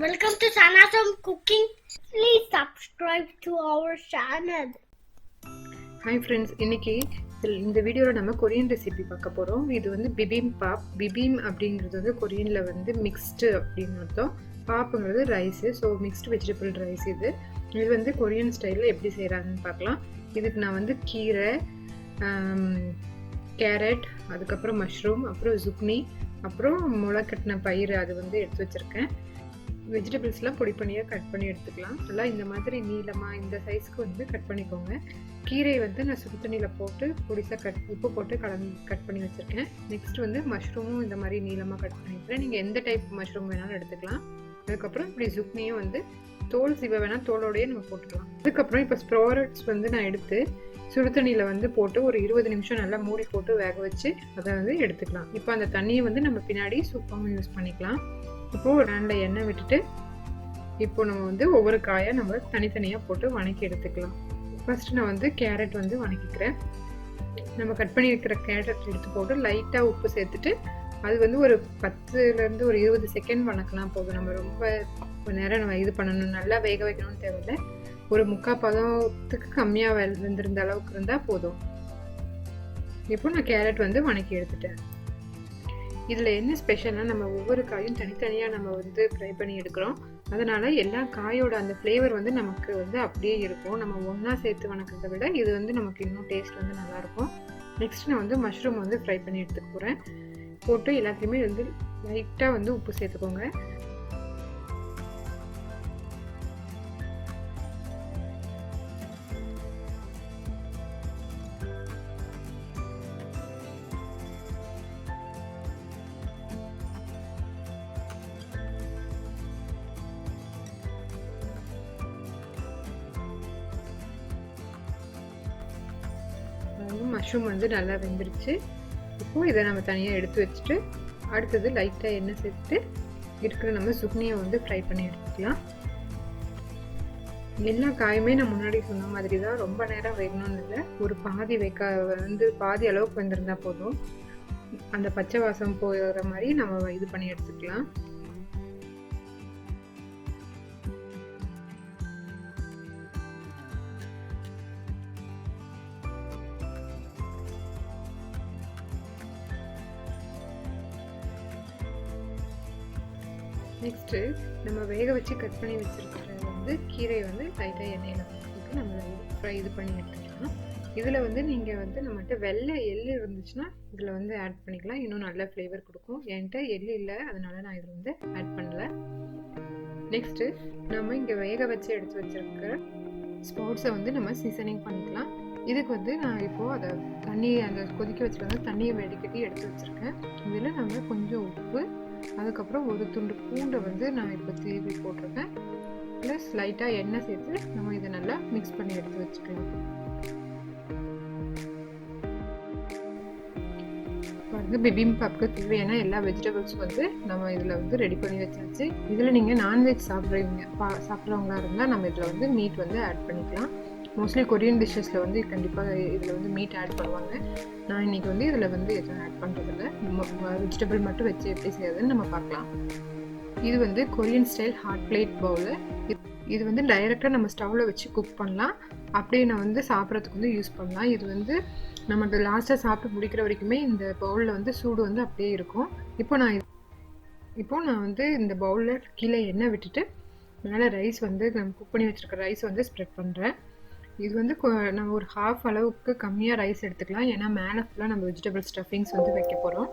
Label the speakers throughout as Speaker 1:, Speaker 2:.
Speaker 1: Welcome to Sana's Cooking. Please subscribe to our channel.
Speaker 2: Hi friends, இன்னைக்கு இந்த வீடியோவில் நம்ம கொரியன் ரெசிபி பார்க்க போகிறோம். இது வந்து பிபிம் பாப். பிபிம் அப்படிங்கிறது வந்து கொரியனில் வந்து மிக்ஸ்டு அப்படின்னு அர்த்தம். பாப்புங்கிறது rice, so mixed vegetable rice. இது வந்து கொரியன் ஸ்டைலில் எப்படி செய்கிறாங்கன்னு பார்க்கலாம். இதுக்கு நான் வந்து கீரை, கேரட், அதுக்கப்புறம் மஷ்ரூம், அப்புறம் ஜுக்னி, அப்புறம் முளைக்கட்டின பயிறு அது வந்து எடுத்து வச்சுருக்கேன். வெஜிடபிள்ஸ்லாம் பொடி பண்ணியாக கட் பண்ணி எடுத்துக்கலாம். நல்லா இந்த மாதிரி நீளமாக இந்த சைஸ்க்கு வந்து கட் பண்ணிக்கோங்க. கீரை வந்து நான் சுடு தண்ணியில் போட்டு பொடிசாக உப்பு போட்டு கட் பண்ணி வச்சுருக்கேன். நெக்ஸ்ட் வந்து மஷ்ரூமும் இந்த மாதிரி நீளமாக கட் பண்ணிக்கிறேன். நீங்கள் எந்த டைப் மஷ்ரூம் வேணாலும் எடுத்துக்கலாம். அதுக்கப்புறம் இப்படி ஜுக்னியும் வந்து தோல் சீவை வேணால் தோலோடையே நம்ம போட்டுக்கலாம். அதுக்கப்புறம் இப்போ ஸ்ப்ரோரட்ஸ் வந்து நான் எடுத்து சுடு தண்ணியில் வந்து போட்டு ஒரு 20 நிமிஷம் நல்லா மூடி போட்டு வேக வச்சு அதை வந்து எடுத்துக்கலாம். இப்போ அந்த தண்ணியை வந்து நம்ம பின்னாடி சூப்பாகவும் யூஸ் பண்ணிக்கலாம். இப்போது ஒரு பேனில் எண்ணெய் விட்டுட்டு இப்போ நம்ம வந்து ஒவ்வொரு காயை நம்ம தனித்தனியாக போட்டு வணக்கி எடுத்துக்கலாம். ஃபர்ஸ்ட் நான் வந்து கேரட் வந்து வணக்கிக்கிறேன். நம்ம கட் பண்ணி வைக்கிற கேரட் எடுத்து போட்டு லைட்டாக உப்பு சேர்த்துட்டு அது வந்து ஒரு 10லேருந்து ஒரு 20 செகண்ட் வணக்கலாம் போதும். நம்ம ரொம்ப நேரம் நம்ம இது பண்ணணும், நல்லா வேக வைக்கணும்னு தேவையில்லை. ஒரு 3/4 பதத்துக்கு கம்மியாக வெந்திருந்த அளவுக்கு இருந்தால் போதும். இப்போ நான் கேரட் வந்து வணக்கி எடுத்துட்டேன். இதில் என்ன ஸ்பெஷல்னால் நம்ம ஒவ்வொரு காயும் தனித்தனியாக நம்ம வந்து ஃப்ரை பண்ணி எடுக்கிறோம். அதனால் எல்லா காயோட அந்த ஃப்ளேவர் வந்து நமக்கு வந்து அப்படியே இருக்கும். நம்ம ஒன்றா சேர்த்து வணக்கிறத விட இது வந்து நமக்கு இன்னும் டேஸ்ட் வந்து நல்லாயிருக்கும். நெக்ஸ்ட் நான் வந்து மஷ்ரூம் வந்து ஃப்ரை பண்ணி எடுத்துக்க போகிறேன். போட்டு எல்லாத்தையுமே வந்து லைட்டாக வந்து உப்பு சேர்த்துக்கோங்க. மஷ்ரூம் வந்து நல்லா வெந்துருச்சு. இப்போ இதை நம்ம தனியாக எடுத்து வச்சுட்டு அடுத்தது லைட்டாக எண்ணெய் சேர்த்துட்டு இருக்கிற நம்ம சுக்னியை வந்து ஃப்ரை பண்ணி எடுத்துக்கலாம். எல்லா காயுமே நான் முன்னாடி சொன்ன மாதிரி தான், ரொம்ப நேரம் வேகணும்னு இல்லை. ஒரு பாதி அளவுக்கு வெந்திருந்தா போதும். அந்த பச்சை வாசம் போகிற மாதிரி நம்ம இது பண்ணி எடுத்துக்கலாம். நெக்ஸ்ட்டு நம்ம வேக வச்சு கட் பண்ணி வச்சுருக்கிற வந்து கீரை வந்து லைட்டாக எண்ணெயில் போட்டு நம்ம ஃப்ரை இது பண்ணி எடுத்துக்கலாம். இதில் வந்து நீங்கள் வந்து நம்மகிட்ட வெள்ளை எள்ளு இருந்துச்சுன்னா இதில் வந்து ஆட் பண்ணிக்கலாம், இன்னும் நல்ல ஃப்ளேவர் கொடுக்கும். என்கிட்ட எள்ளு இல்லை, அதனால நான் இதில் வந்து ஆட் பண்ணல. நெக்ஸ்ட்டு நம்ம இங்கே வேக வச்சு எடுத்து வச்சுருக்கிற ஸ்போர்ட்ஸை வந்து நம்ம சீசனிங் பண்ணிக்கலாம். இதுக்கு வந்து நான் இப்போது அதை அந்த கொதிக்க வச்சுருக்க தண்ணியை வடிகட்டி எடுத்து வச்சுருக்கேன். இதில் நம்ம கொஞ்சம் உப்பு, அதுக்கப்புறம் ஒரு துண்டு பூண்டை வந்து நான் இப்போ தீவி போட்டிருக்கேன். ப்ளஸ் லைட்டாக எண்ணெய் சேர்த்து நம்ம இதை நல்லா மிக்ஸ் பண்ணி எடுத்து வச்சுக்கலாம். பாருங்க, பிபிம்பாப்க்கு தேவையான எல்லா வெஜிடபிள்ஸும் வந்து நம்ம இதில் வந்து ரெடி பண்ணி வச்சாச்சு. இதில் நீங்கள் நான்வெஜ் சாப்பிட்றவங்களா இருந்தால் நம்ம இதில் வந்து மீட் வந்து ஆட் பண்ணிக்கலாம். மோஸ்ட்லி கொரியன் டிஷ்ஷஸில் வந்து கண்டிப்பாக இதில் வந்து மீட் ஆட் பண்ணுவாங்க. நான் இன்றைக்கி வந்து இதில் வந்து எதுவும் ஆட் பண்ணுறதில்ல. வெஜிடபிள் மட்டும் வச்சு எப்படி செய்யறதுன்னு நம்ம பார்க்கலாம். இது வந்து Korean style hot plate bowl. இது வந்து டைரெக்டாக நம்ம ஸ்டவ்வில் வச்சு குக் பண்ணலாம். அப்படியே நான் வந்து சாப்பிட்றதுக்கு வந்து யூஸ் பண்ணலாம். இது வந்து நமக்கு லாஸ்ட்டாக சாப்பிட்டு முடிக்கிற வரைக்குமே இந்த பவுலில் வந்து சூடு வந்து அப்படியே இருக்கும். இப்போ நான் வந்து இந்த பவுலில் கீழே எண்ணெய் விட்டுட்டு மேலே ரைஸ் வந்து நம்ம குக் பண்ணி வச்சுருக்க ரைஸ் வந்து ஸ்ப்ரெட் பண்ணுறேன். இது வந்து நம்ம ஒரு 1/2 அளவுக்கு கம்மியாக ரைஸ் எடுத்துக்கலாம், ஏன்னா மேலே ஃபுல்லாக நம்ம வெஜிடபிள் ஸ்டஃபிங்ஸ் வந்து வைக்க போகிறோம்.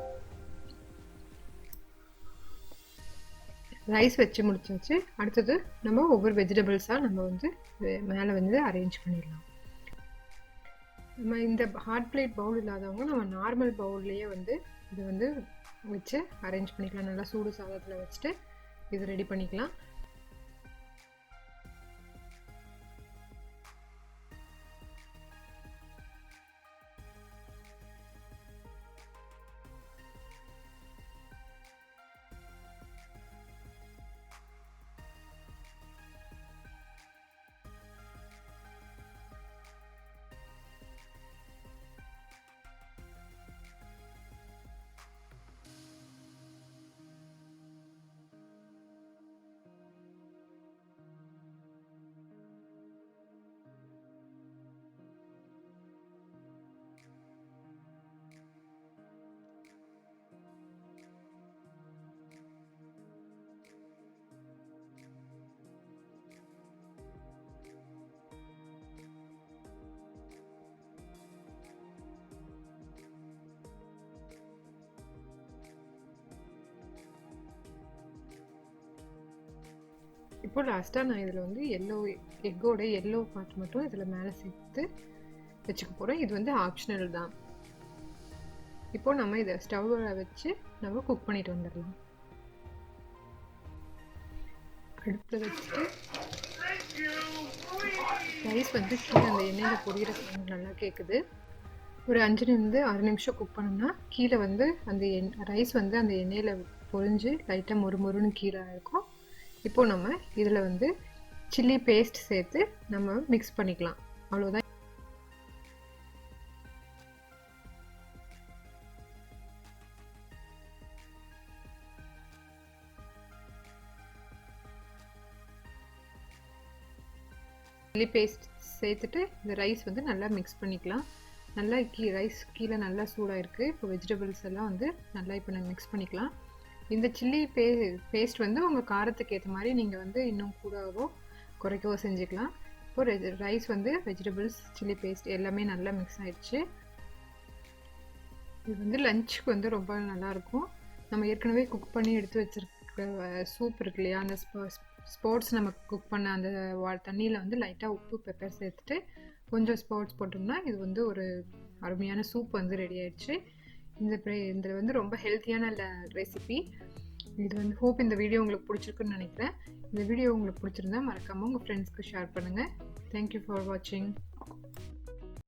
Speaker 2: ரைஸ் வச்சு முடிச்சாச்சு. அடுத்தது நம்ம ஒவ்வொரு வெஜிடபிள்ஸாக நம்ம வந்து மேலே வந்து அரேஞ்ச் பண்ணிடலாம். நம்ம இந்த ஹாட் பிளேட் பவுல் இல்லாதவங்க நம்ம நார்மல் பவுல்லையே வந்து இதை வந்து வச்சு அரேஞ்ச் பண்ணிக்கலாம். நல்லா சூடு சாதத்தில் வச்சுட்டு இது ரெடி பண்ணிக்கலாம். இப்போ லாஸ்ட்டாக நான் இதில் வந்து எக்கோட எல்லோ பார்ட் மட்டும் இதில் மேலே சேர்த்து வச்சுக்க போகிறோம். இது வந்து ஆப்ஷனல் தான். இப்போ நம்ம இதை ஸ்டவ்வில் வச்சு நம்ம குக் பண்ணிட்டு வந்துடலாம். அடுப்பில் வச்சுட்டு ரைஸ் வந்து கீழே அந்த எண்ணெயில் பொரியிற சவுண்ட் நல்லா கேட்குது. ஒரு 5-6 நிமிஷம் குக் பண்ணோம்னா கீழே வந்து அந்த ரைஸ் வந்து அந்த எண்ணெயில் பொரிஞ்சு லைட்டாக மொறுமொறுன்னு கீழே இருக்கும். இப்போது நம்ம இதில் வந்து சில்லி பேஸ்ட் சேர்த்து நம்ம மிக்ஸ் பண்ணிக்கலாம். அவ்வளோதான். சில்லி பேஸ்ட் சேர்த்துட்டு இந்த ரைஸ் வந்து நல்லா மிக்ஸ் பண்ணிக்கலாம். நல்லா ரைஸ் கீழே நல்லா சூடாக இருக்குது. இப்போ வெஜிடபிள்ஸ் எல்லாம் வந்து நல்லா இப்போ நம்ம மிக்ஸ் பண்ணிக்கலாம். இந்த சில்லி பேஸ்ட் வந்து உங்கள் காரத்துக்கு ஏற்ற மாதிரி நீங்கள் வந்து இன்னும் கூடவோ குறைக்கவோ செஞ்சுக்கலாம். இப்போ ரைஸ் வந்து வெஜிடபிள்ஸ் சில்லி பேஸ்ட் எல்லாமே நல்லா மிக்ஸ் ஆகிடுச்சு. இது வந்து லஞ்சுக்கு வந்து ரொம்ப நல்லாயிருக்கும். நம்ம ஏற்கனவே குக் பண்ணி எடுத்து வச்சுருக்க சூப் இருக்கு இல்லையா, அந்த ஸ்போர்ட்ஸ் நம்ம குக் பண்ண அந்த தண்ணியில் வந்து லைட்டாக உப்பு பெப்பர் சேர்த்துட்டு கொஞ்சம் ஸ்போர்ட்ஸ் போட்டோம்னா இது வந்து ஒரு அருமையான சூப் வந்து ரெடி ஆயிடுச்சு. இந்த வந்து ரொம்ப ஹெல்த்தியான ரெசிபி. இது வந்து ஹோப் இந்த வீடியோ உங்களுக்கு பிடிச்சிருக்குன்னு நினைக்கிறேன். இந்த வீடியோ உங்களுக்கு பிடிச்சிருந்தா மறக்காமல் உங்கள் ஃப்ரெண்ட்ஸ்க்கு ஷேர் பண்ணுங்கள். தேங்க்யூ ஃபார் வாட்சிங்.